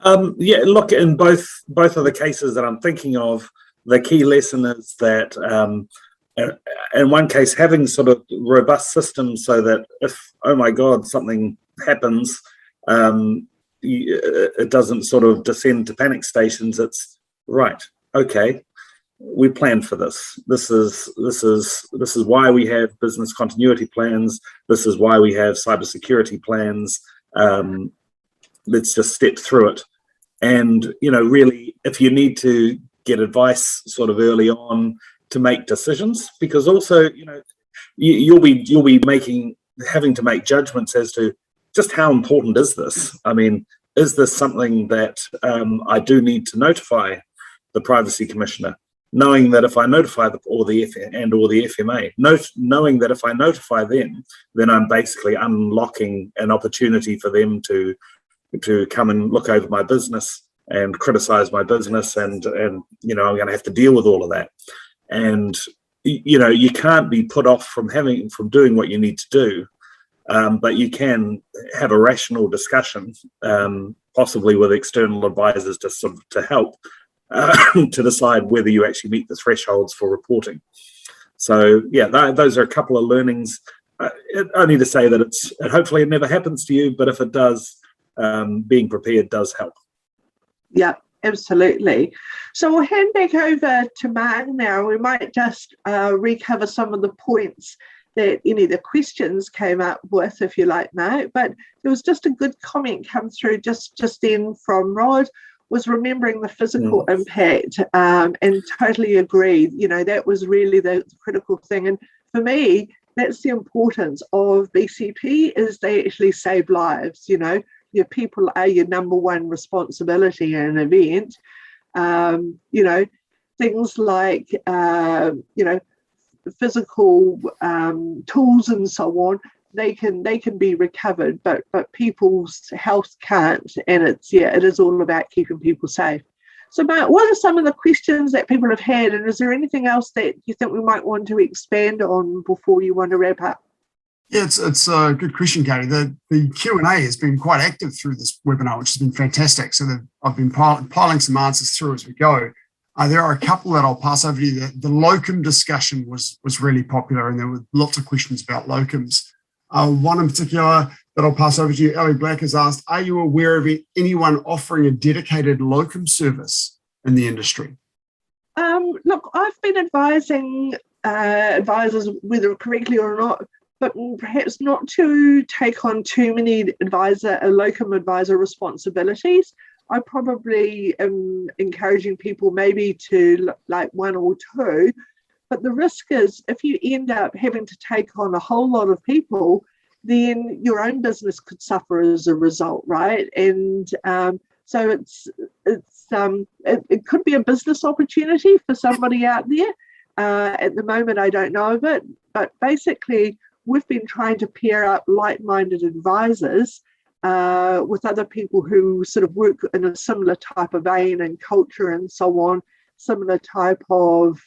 Yeah, look, in both of the cases that I'm thinking of, the key lesson is that in one case, having sort of robust systems so that if, oh my God, something happens, it doesn't sort of descend to panic stations. It's right, okay, we planned for this. This is why we have business continuity plans. This is why we have cybersecurity plans. Let's just step through it. And, you know, really, if you need to get advice sort of early on to make decisions, because also, you know, you'll be having to make judgments as to just how important is this? I mean, is this something that I do need to notify the Privacy Commissioner? Knowing that if I notify the FMA, knowing that if I notify them, then I'm basically unlocking an opportunity for them to come and look over my business and criticize my business, and you know, I'm going to have to deal with all of that. And you know, you can't be put off from doing what you need to do, but you can have a rational discussion, possibly with external advisors to help to decide whether you actually meet the thresholds for reporting. So yeah, those are a couple of learnings. Only to say that hopefully it never happens to you, but if it does, being prepared does help. Yeah, absolutely. So we'll hand back over to Mark now. We might just recover some of the points that any of the questions came up with, if you like, Mark. But there was just a good comment come through just then from Rod, was remembering the physical impact, and totally agreed. You know, that was really the critical thing. And for me, that's the importance of BCP, is they actually save lives. You know, your people are your number one responsibility in an event. You know, things like, you know, physical tools and so on, they can be recovered, but people's health can't, and it is all about keeping people safe. So Mark, what are some of the questions that people have had, and is there anything else that you think we might want to expand on before you want to wrap up? Yeah, it's a good question, Karty. The Q&A has been quite active through this webinar, which has been fantastic. So I've been piling some answers through as we go. There are a couple that I'll pass over to you. The Locum discussion was really popular, and there were lots of questions about locums. One in particular that I'll pass over to you, Ellie Black has asked, are you aware of anyone offering a dedicated locum service in the industry? Look, I've been advising advisors, whether correctly or not, but perhaps not to take on too many locum advisor responsibilities. I probably am encouraging people maybe to like one or two, but the risk is if you end up having to take on a whole lot of people, then your own business could suffer as a result, right? And so it could be a business opportunity for somebody out there. At the moment, I don't know of it, but basically we've been trying to pair up like-minded advisors with other people who sort of work in a similar type of vein and culture and so on, similar type of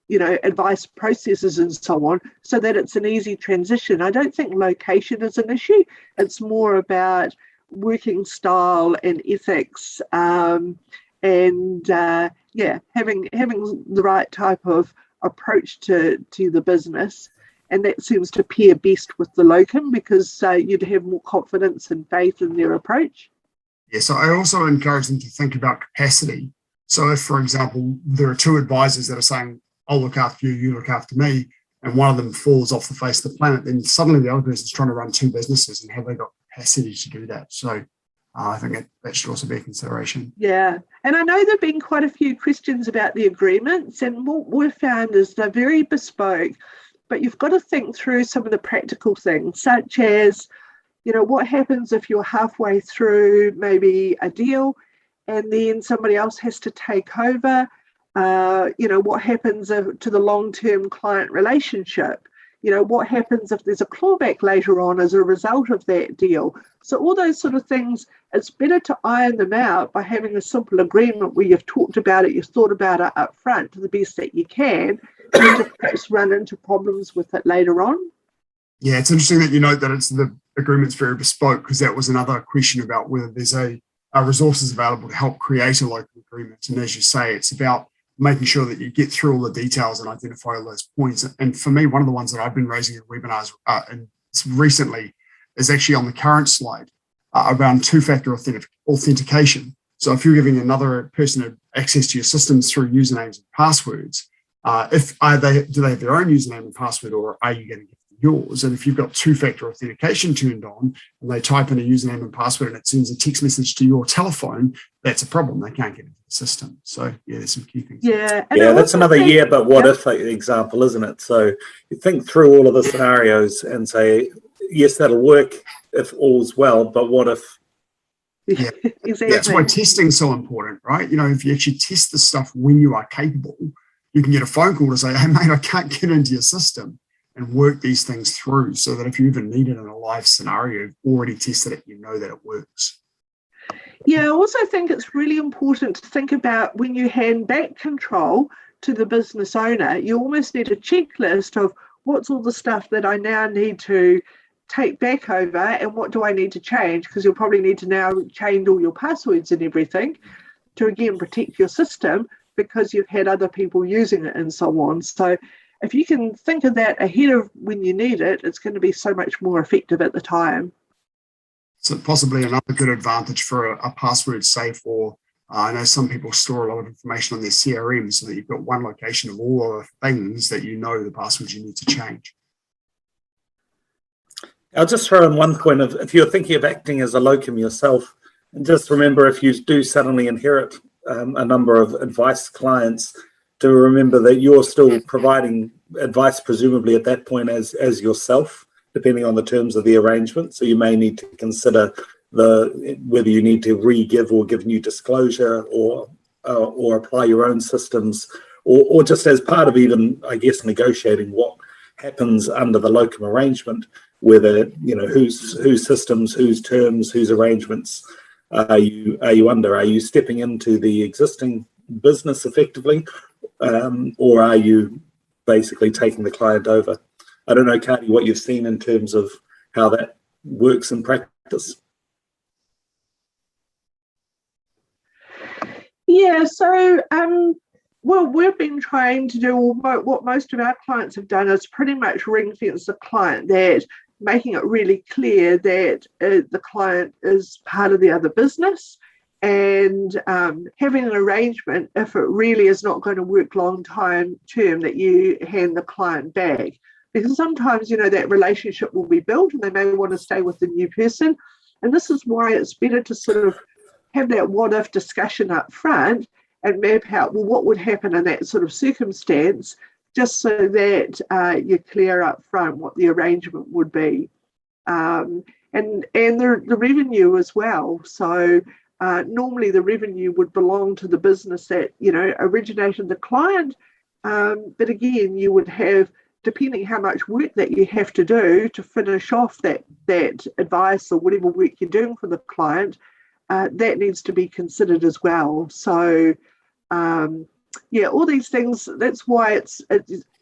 you know, advice processes and so on, so that it's an easy transition. I don't think location is an issue. It's more about working style and ethics, and yeah, having the right type of approach to the business. And that seems to pair best with the locum, because you'd have more confidence and faith in their approach. Yeah, so I also encourage them to think about capacity. So if, for example, there are two advisors that are saying, I'll look after you, you look after me, and one of them falls off the face of the planet, then suddenly the other person's trying to run two businesses, and have they got capacity to do that? So I think that should also be a consideration. Yeah, and I know there have been quite a few questions about the agreements, and what we've found is they're very bespoke, but you've got to think through some of the practical things, such as, you know, what happens if you're halfway through maybe a deal and then somebody else has to take over? You know, what happens to the long-term client relationship? You know, what happens if there's a clawback later on as a result of that deal? So all those sort of things, it's better to iron them out by having a simple agreement where you've talked about it, you've thought about it up front to the best that you can, you just perhaps run into problems with it later on. Yeah, it's interesting that you note that it's the agreement's very bespoke, because that was another question about whether there's a resources available to help create a local agreement. And as you say, it's about making sure that you get through all the details and identify all those points. And for me, one of the ones that I've been raising in webinars and recently is actually on the current slide around two-factor authentication. So if you're giving another person access to your systems through usernames and passwords, do they have their own username and password, or are you going to give them yours? And if you've got two-factor authentication turned on and they type in a username and password and it sends a text message to your telephone, that's a problem. They can't get into the system. So yeah, there's some key things. Yeah, that's another but what if example, isn't it? So you think through all of the scenarios and say, yes, that'll work if all's well, but what if? Yeah, exactly. That's why testing's so important, right? You know, if you actually test the stuff when you are capable, you can get a phone call to say, hey, mate, I can't get into your system, and work these things through so that if you even need it in a live scenario, you've already tested it, you know that it works. Yeah, I also think it's really important to think about when you hand back control to the business owner, you almost need a checklist of what's all the stuff that I now need to take back over and what do I need to change, because you'll probably need to now change all your passwords and everything to, again, protect your system because you've had other people using it and so on. So if you can think of that ahead of when you need it, it's going to be so much more effective at the time. So possibly another good advantage for a password safe, or I know some people store a lot of information on their CRM so that you've got one location of all of the things that you know the passwords you need to change. I'll just throw in one point of, if you're thinking of acting as a locum yourself, and just remember, if you do suddenly inherit a number of advice clients, to remember that you're still providing advice, presumably at that point as yourself, depending on the terms of the arrangement. So you may need to consider whether you need to re-give or give new disclosure, or apply your own systems, or just as part of even, I guess, negotiating what happens under the locum arrangement, whether, you know, whose systems, whose terms, whose arrangements are you under? Are you stepping into the existing business effectively, or are you basically taking the client over? I don't know, Karty, what you've seen in terms of how that works in practice. Yeah, so well, we've been trying to do what most of our clients have done is pretty much ring fence the client, that making it really clear that the client is part of the other business, and having an arrangement, if it really is not going to work long term, that you hand the client back. Because sometimes, you know, that relationship will be built and they may want to stay with the new person. And this is why it's better to sort of have that what if discussion up front and map out, well, what would happen in that sort of circumstance, just so that you're clear up front what the arrangement would be. And the revenue as well. So normally the revenue would belong to the business that, you know, originated the client. But again, you would have, depending how much work that you have to do to finish off that advice or whatever work you're doing for the client, that needs to be considered as well. So, yeah, all these things, that's why it's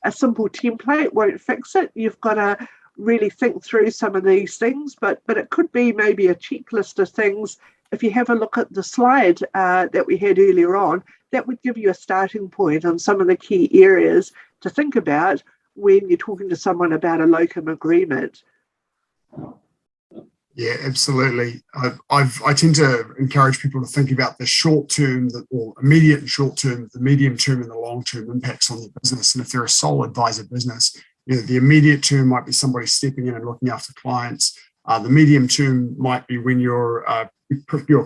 a simple template won't fix it. You've got to really think through some of these things, but it could be maybe a checklist of things. If you have a look at the slide that we had earlier on, that would give you a starting point on some of the key areas to think about when you're talking to someone about a locum agreement. Yeah, absolutely. I tend to encourage people to think about the short term, or immediate and short term, the medium term and the long term impacts on their business. And if they're a sole advisor business, you know, the immediate term might be somebody stepping in and looking after clients. The medium term might be when your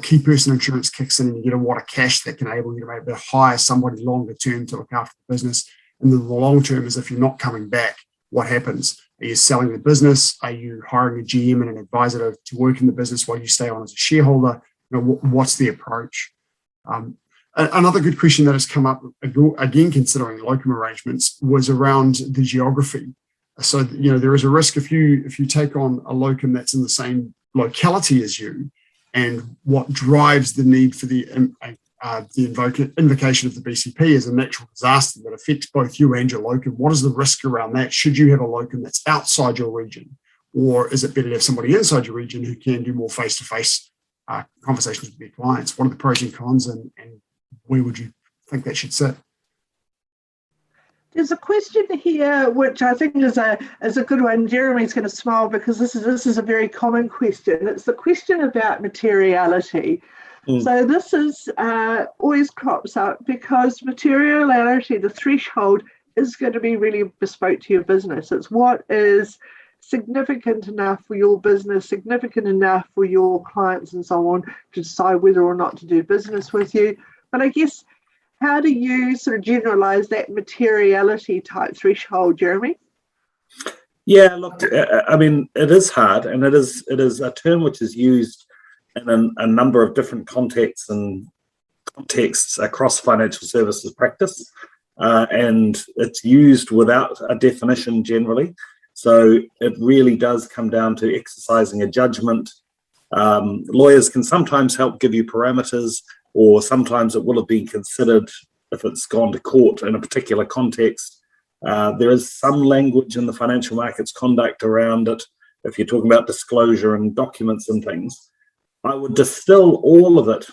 key person insurance kicks in and you get a wad of cash that can enable you to maybe hire somebody longer term to look after the business. And then the long term is if you're not coming back, what happens? Are you selling the business? Are you hiring a GM and an advisor to work in the business while you stay on as a shareholder? You know, what's the approach? Another good question that has come up, again, considering locum arrangements, was around the geography. So, you know, there is a risk if you take on a locum that's in the same locality as you, and what drives the need for the invocation of the BCP as a natural disaster that affects both you and your locum. What is the risk around that? Should you have a locum that's outside your region? Or is it better to have somebody inside your region who can do more face-to-face conversations with their clients? What are the pros and cons, and where would you think that should sit? There's a question here, which I think is a good one. Jeremy's going to smile because this is a very common question. It's the question about materiality. So this is always crops up because materiality, the threshold, is going to be really bespoke to your business. It's what is significant enough for your business, significant enough for your clients and so on to decide whether or not to do business with you. But I guess, how do you sort of generalize that materiality type threshold, Jeremy? Yeah, look, I mean, it is hard, and it is a term which is used in a number of different contexts across financial services practice, and it's used without a definition generally. So it really does come down to exercising a judgment. Lawyers can sometimes help give you parameters, or sometimes it will have been considered if it's gone to court in a particular context. There is some language in the financial markets conduct around it if you're talking about disclosure and documents and things. I would distill all of it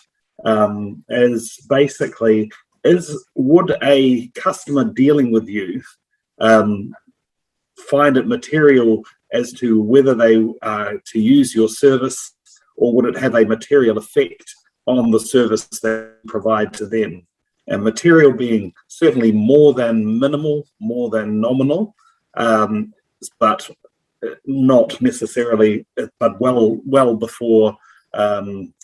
as basically, would a customer dealing with you find it material as to whether they to use your service, or would it have a material effect on the service they provide to them? And material being certainly more than minimal, more than nominal, but not necessarily, but well before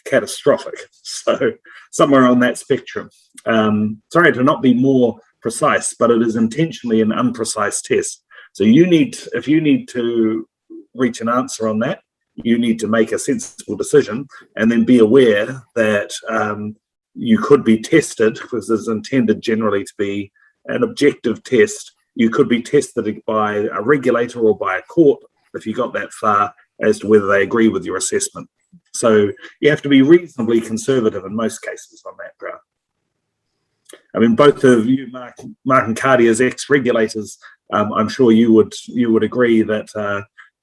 catastrophic. So somewhere on that spectrum. Sorry to not be more precise, but it is intentionally an unprecise test. So if you need to reach an answer on that, you need to make a sensible decision, and then be aware that you could be tested, because it's intended generally to be an objective test. You could be tested by a regulator or by a court if you got that far as to whether they agree with your assessment. So you have to be reasonably conservative in most cases on that ground. I mean, both of you, Mark and Karty, as ex-regulators, I'm sure you would agree that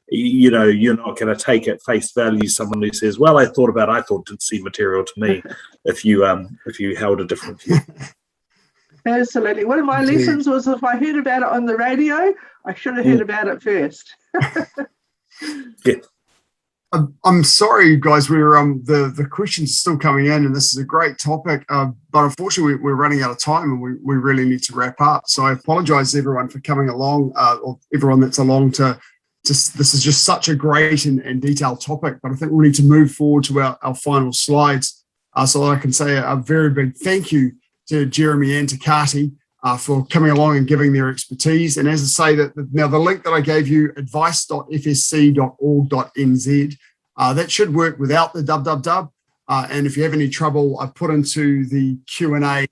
you're not going to take at face value someone who says, "Well, I thought it didn't seem material to me," if you held a different view. Absolutely. One of my lessons was, if I heard about it on the radio, I should have heard about it first. Yeah. I'm sorry, guys. We're the questions are still coming in, and this is a great topic. But unfortunately, we're running out of time, and we really need to wrap up. So I apologise to everyone for coming along, or everyone that's along to. This is just such a great and detailed topic, but I think we need to move forward to our final slides, so that I can say a very big thank you to Jeremy and to Karty for coming along and giving their expertise. And as I say, now the link that I gave you, advice.fsc.org.nz, that should work without the www. And if you have any trouble, I put into the Q&A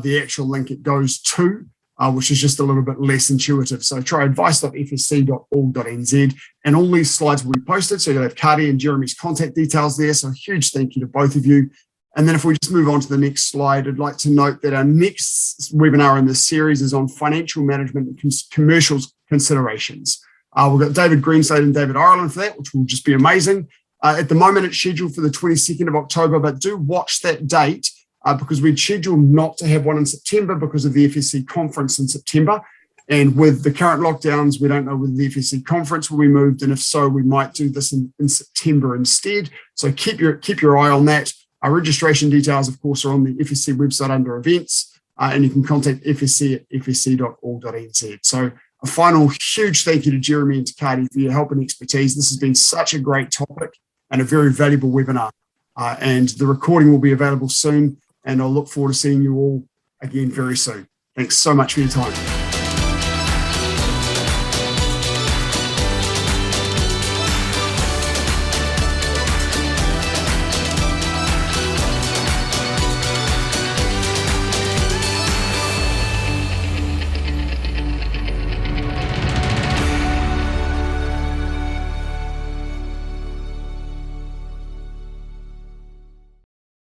the actual link it goes to, which is just a little bit less intuitive. So try advice.fsc.org.nz, and all these slides will be posted. So you'll have Karty and Jeremy's contact details there. So a huge thank you to both of you. And then if we just move on to the next slide, I'd like to note that our next webinar in this series is on financial management and commercial considerations. We've got David Greenslade and David Ireland for that, which will just be amazing. At the moment, it's scheduled for the 22nd of October, but do watch that date because we'd scheduled not to have one in September because of the FSC conference in September. And with the current lockdowns, we don't know whether the FSC conference will be moved, and if so, we might do this in September instead. So keep your eye on that. Our registration details, of course, are on the FSC website under events, and you can contact FSC at fsc.org.nz. So a final huge thank you to Jeremy and to Karty for your help and expertise. This has been such a great topic and a very valuable webinar. And the recording will be available soon, and I'll look forward to seeing you all again very soon. Thanks so much for your time.